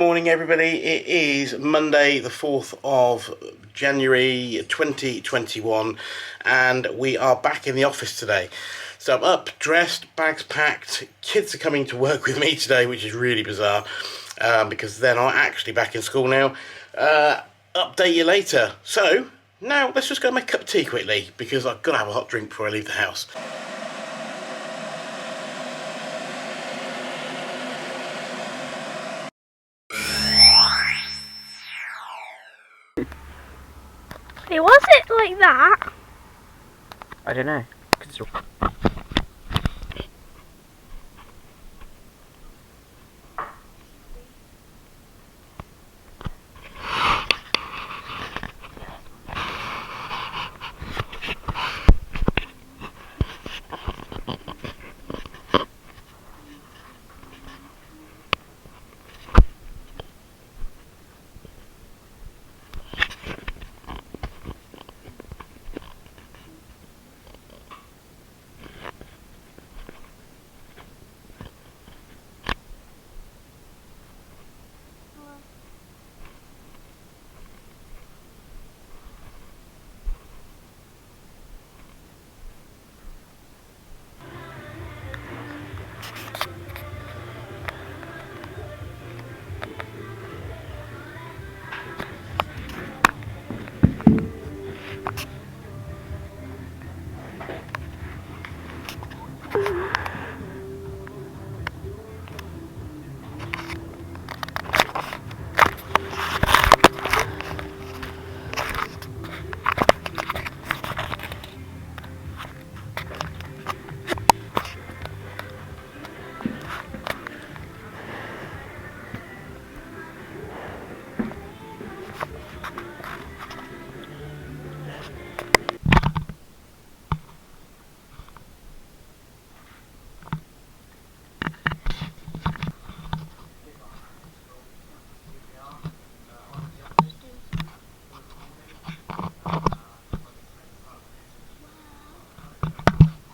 Morning everybody, it is Monday the 4th of January 2021 and we are back in the office today. So I'm up, dressed, bags packed, kids are coming to work with me today, which is really bizarre because they're not actually back in school now. Update you later. So now let's just go make a cup of tea quickly because I've got to have a hot drink before I leave the house. Was it like that? I don't know.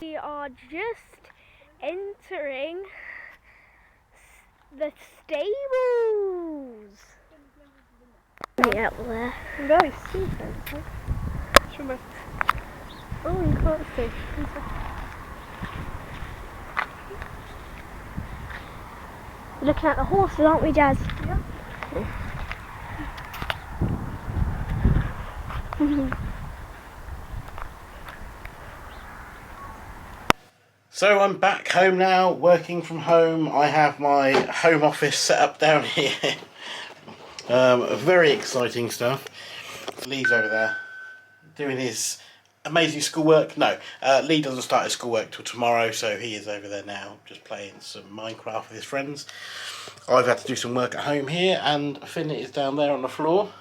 We are just entering the stables. Yeah, up there. Very stupid. Oh, you can't see. We're looking at the horses, aren't we, Jazz? Yeah. So I'm back home now, working from home. I have my home office set up down here. Very exciting stuff. Lee's over there doing his amazing schoolwork. No, Lee doesn't start his schoolwork till tomorrow, so he is over there now just playing some Minecraft with his friends. I've had to do some work at home here, and Finn is down there on the floor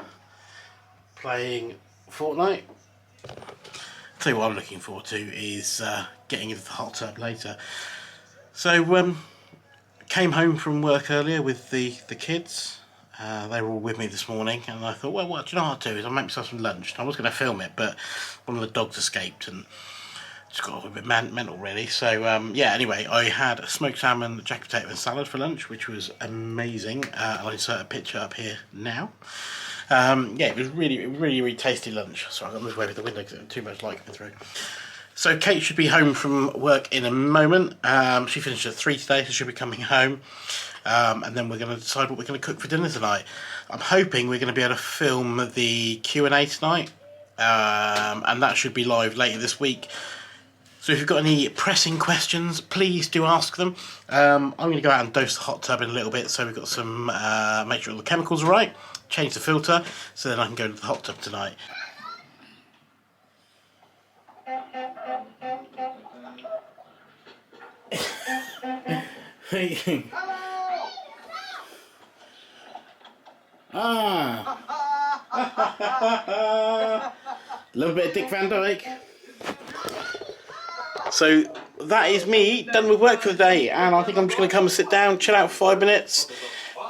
playing Fortnite. Tell you what I'm looking forward to is getting into the hot tub later. So came home from work earlier with the kids. They were all with me this morning, and I thought, well, what do you know what I'll do is I'll make myself some lunch. I was going to film it, but one of the dogs escaped and just got a bit mental really. So yeah, anyway, I had a smoked salmon, jack potato and salad for lunch, which was amazing. I'll insert a picture up here now. Yeah, it was really tasty lunch. Sorry, I'm just waving the window because there's too much light coming through. So Kate should be home from work in a moment. She finished at 3 today, so she'll be coming home. And then we're going to decide what we're going to cook for dinner tonight. I'm hoping we're going to be able to film the Q&A tonight. And that should be live later this week. So if you've got any pressing questions, please do ask them. I'm going to go out and dose the hot tub in a little bit, so we've got some, make sure all the chemicals are right, change the filter, so then I can go into the hot tub tonight. Ah! A little bit of Dick Van Dyke. So that is me done with work for the day, and I think I'm just going to come and sit down, chill out for 5 minutes,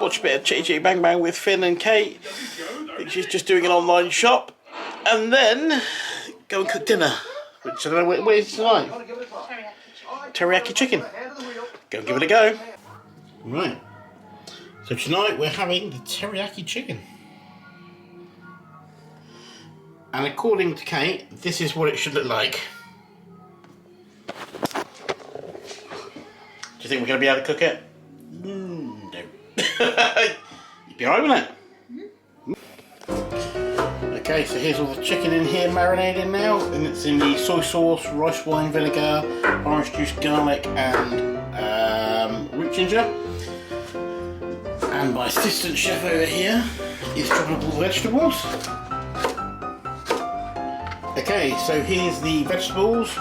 watch a bit of chitty chitty bang bang with Finn and Kate. I think she's just doing an online shop, and then go and cook dinner, which I don't know where is tonight. Teriyaki chicken. Go and give it a go. Right. So tonight we're having the teriyaki chicken. And according to Kate, this is what it should look like. Do you think we're going to be able to cook it? No. You'd be alright with it? Okay, so here's all the chicken in here marinating now, and it's in the soy sauce, rice wine vinegar, orange juice, garlic, and root ginger. And my assistant chef over here is chopping up all the vegetables. Okay, so here's the vegetables: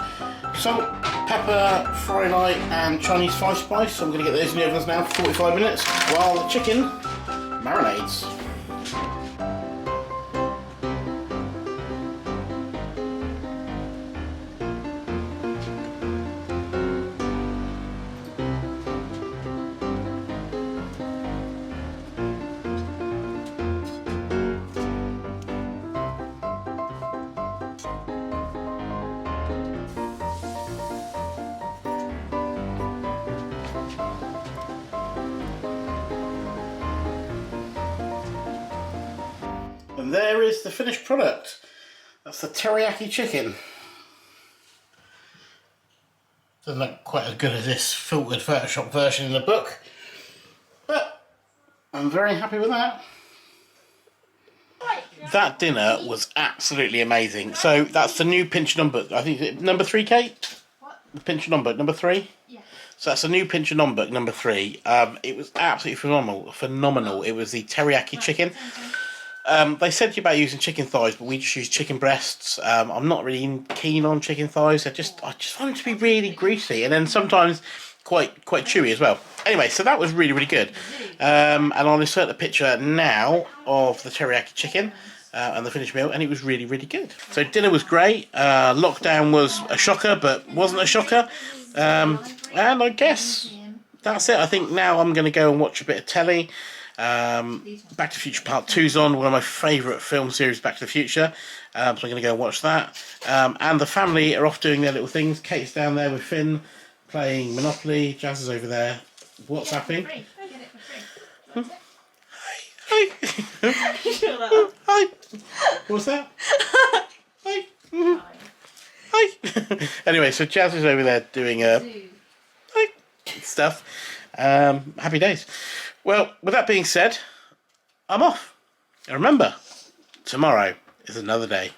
salt, pepper, fry light, and Chinese five spice. So I'm going to get those in the ovens now for 45 minutes while the chicken marinades. And there is the finished product. That's the teriyaki chicken. Doesn't look quite as good as this filtered Photoshop version in the book, but I'm very happy with that. That dinner was absolutely amazing. So that's the new pinch number. I think number 3, Kate? What? The pinch number, number 3? Yeah. So that's the new pinch number, number 3. It was absolutely phenomenal. It was the teriyaki chicken. They said about using chicken thighs, but we just use chicken breasts. I'm not really keen on chicken thighs. I just find them to be really greasy, and then sometimes quite chewy as well. Anyway, so that was really good. And I'll insert the picture now of the teriyaki chicken and the finished meal, and it was really good. So dinner was great. Lockdown was a shocker, but wasn't a shocker. And I guess that's it. I think now I'm going to go and watch a bit of telly. Back to the Future Part 2's on, one of my favourite film series, Back to the Future. So I'm going to go and watch that. And the family are off doing their little things. Kate's down there with Finn playing Monopoly. Jazz is over there WhatsApping. Hi. Hi. What's that? Hi. Hi. Anyway, so Jazz is over there doing stuff. Happy days. Well, with that being said, I'm off. And remember, tomorrow is another day.